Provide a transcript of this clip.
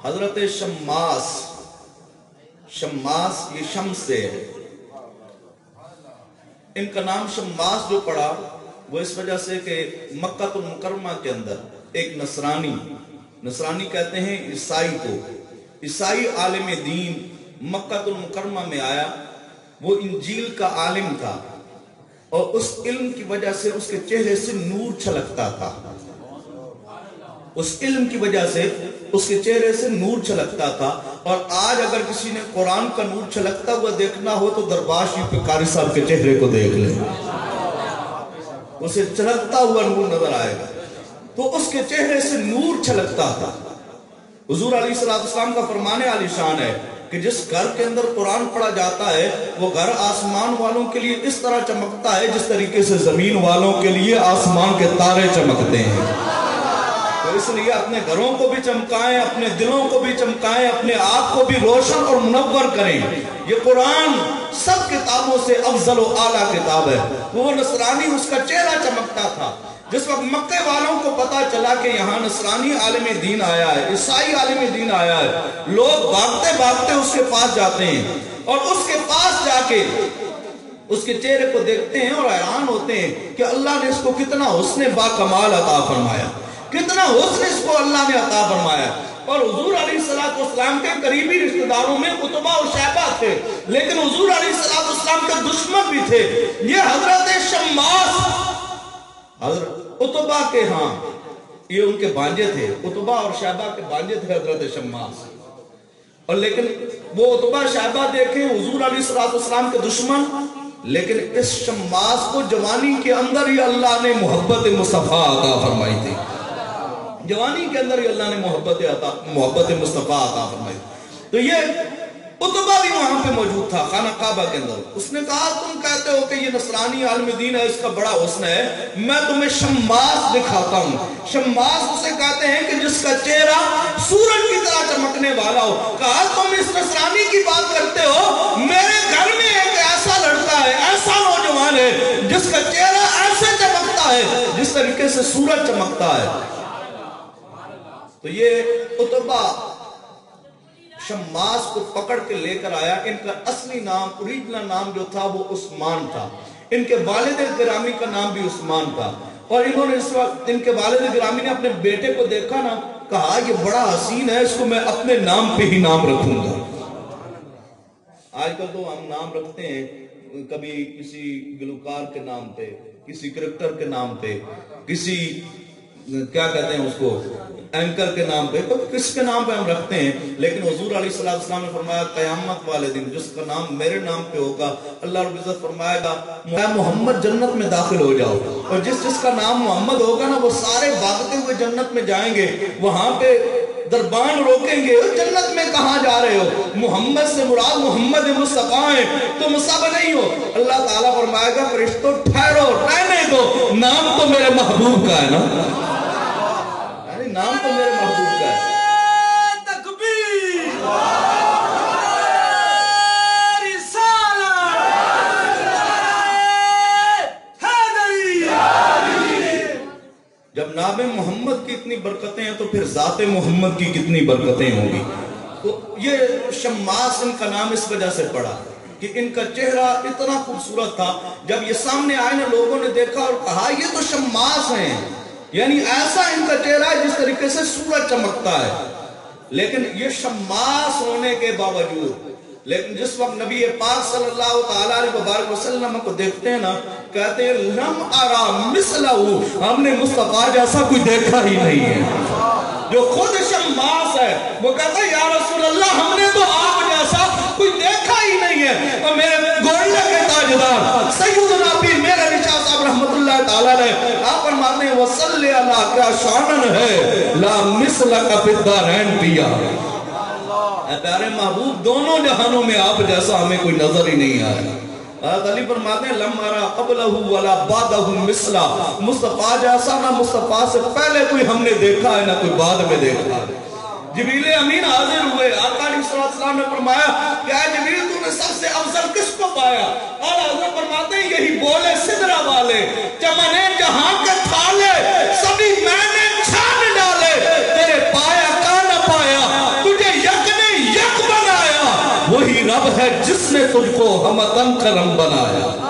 حضرت شماس یہ شمس سے ہے، ان کا نام شماس جو پڑا وہ اس وجہ سے کہ مکہ المکرمہ کے اندر ایک نصرانی کہتے ہیں عیسائی کو، عیسائی عالم دین مکہ المکرمہ میں آیا، وہ انجیل کا عالم تھا اور اس علم کی وجہ سے اس کے چہرے سے نور چھلکتا تھا، اس علم کی وجہ سے اس کے چہرے سے نور چھلکتا تھا۔ اور آج اگر کسی نے قرآن کا نور چھلکتا ہوا دیکھنا ہو تو دربار شریف پہ قاری صاحب کے چہرے کو دیکھ لیں، اسے چھلکتا ہوا نور نظر آئے گا، تو اس کے چہرے سے نور چھلکتا تھا۔ حضور علیہ السلام کا فرمان عالی شان ہے کہ جس گھر کے اندر قرآن پڑھا جاتا ہے وہ گھر آسمان والوں کے لیے اس طرح چمکتا ہے جس طریقے سے زمین والوں کے لیے آسمان کے تارے چمکتے ہیں۔ تو اس لیے اپنے گھروں کو بھی چمکائیں، اپنے دلوں کو بھی چمکائیں، اپنے آپ کو بھی روشن اور منور کریں۔ یہ قرآن سب کتابوں سے افضل و اعلیٰ کتاب ہے۔ وہ نصرانی، اس کا چہرہ چمکتا تھا۔ جس وقت مکہ والوں کو پتا چلا کہ یہاں نصرانی عالم دین آیا ہے، عیسائی عالم دین آیا ہے، لوگ بھاگتے بھاگتے اس کے پاس جاتے ہیں اور اس کے پاس جا کے اس کے چہرے کو دیکھتے ہیں اور حیران ہوتے ہیں کہ اللہ نے اس کو کتنا حسن با کمال عطا فرمایا، کتنا حسن اس کو اللہ نے عطا فرمایا۔ اور حضور علیہ السلام کے قریبی رشتہ داروں میں عتبہ اور شیبہ تھے، لیکن حضور علیہ السلام کے دشمن بھی تھے۔ یہ حضرت شماس حضرت عتبہ کے ہاں یہ ان کے بانجے تھے، عتبہ اور شیبہ کے بانجے تھے حضرت شماس، اور لیکن وہ عتبہ شیبہ دیکھیں حضور علیہ السلام کے دشمن، لیکن اس شماس کو جوانی کے اندر ہی اللہ نے محبت مصطفیٰ عطا فرمائی تھی، جوانی کے اندر ہی اللہ نے محبت مصطفیٰ عطا فرمائی۔ تو یہ عتبہ بھی وہاں پہ موجود تھا خانہ کعبہ کے اندر۔ اس نے کہا تم کہتے ہو کہ یہ نصرانی عالم دین ہے، اس کا بڑا حسن ہے، میں تمہیں شماس دکھاتا ہوں۔ شماس اسے کہتے ہیں کہ جس کا چہرہ سورج کی طرح چمکنے والا ہو۔ کہا تم اس نصرانی کی بات کرتے ہو، میرے گھر میں ایک ایسا لڑکا ہے، ایسا نوجوان ہے جس کا چہرہ ایسے چمکتا ہے جس طریقے سے سورج چمکتا ہے۔ تو یہ عتبہ شماس کو پکڑ کے لے کر آیا۔ ان کا اصلی نام، اوریجنل نام جو تھا وہ عثمان تھا، ان کے والد گرامی کا نام بھی عثمان تھا۔ اور انہوں نے اس وقت ان کے والد گرامی نے اپنے بیٹے کو دیکھا نا، کہا یہ بڑا حسین ہے، اس کو میں اپنے نام پہ ہی نام رکھوں گا۔ آج کل تو ہم نام رکھتے ہیں کبھی کسی گلوکار کے نام پہ، کسی کرکٹر کے نام پہ، کسی کیا کہتے ہیں اس کو اینکر کے نام پہ، کس کے نام پہ ہم رکھتے ہیں، لیکن حضور علیہ السلام نے فرمایا قیامت والے دن جس کا نام میرے نام پہ ہوگا اللہ رب العزت فرمائے گا اے محمد جنت میں داخل ہو جاؤ، اور جس کا نام محمد ہوگا نا وہ سارے بھاگتے ہوئے جنت میں جائیں گے، وہاں پہ دربان روکیں گے، جنت میں کہاں جا رہے ہو؟ محمد سے مراد محمد مصطفیٰ ہیں، تو مصطفیٰ نہیں ہو۔ اللہ تعالیٰ فرمائے گا فرشتوں ٹھہرو، رہنے دو، نام تو میرے محبوب کا ہے نا، نام تو میرے محبوب کا ہے۔ تکبیر جب نام محمد کی اتنی برکتیں ہیں تو پھر ذات محمد کی کتنی برکتیں ہوں گی۔ تو یہ شماس ان کا نام اس وجہ سے پڑا کہ ان کا چہرہ اتنا خوبصورت تھا، جب یہ سامنے آئے نا لوگوں نے دیکھا اور کہا یہ تو شماس ہیں، یعنی ایسا ان کا چہرہ ہے جس طریقے سے سورج چمکتا ہے۔ لیکن یہ شماس ہونے کے باوجود، لیکن جس وقت نبی پاک صلی اللہ تعالیٰ علیہ وسلم کو دیکھتے ہیں نا، کہتے ہیں لم ارا مثلہ، ہم نے مصطفیٰ جیسا کوئی دیکھا ہی نہیں ہے۔ جو خود شماس ہے وہ کہتا ہے یا رسول اللہ ہم نے تو آپ جیسا کوئی دیکھا ہی نہیں ہے۔ اور میرے گولڈے کے تاجدار سیدنا پیر میرے نشاء صاحب رحمت اللہ تعالیٰ نے آپ فرماتے ہیں وصلی علی کیا شانن ہے لا مثل کا فی الدارین پیا، اے پیارے محبوب دونوں جہانوں میں آپ جیسا ہمیں کوئی نظر ہی نہیں آیا۔ حضرت علی فرماتے ہیں لم ارا قبلہ ولا بعدہ مثلا، مصطفیٰ جیسا نہ مصطفیٰ سے پہلے کوئی ہم نے دیکھا ہے نہ کوئی بعد میں دیکھا ہے۔ جبریل امین حاضر ہوئے، آقا علیہ السلام نے فرمایا کہ اے جبریل تو نے سب سے افضل کس کو پایا؟ اور حضرت فرماتے ہیں یہی بولے سدرہ والے، چمنے جہاں کے تھالے سبھی میں نے چھان ڈالے، تیرے پایا کا نہ پایا، تجھے وہی رب ہے جس نے تجھ کو ہمتن کرم بنایا.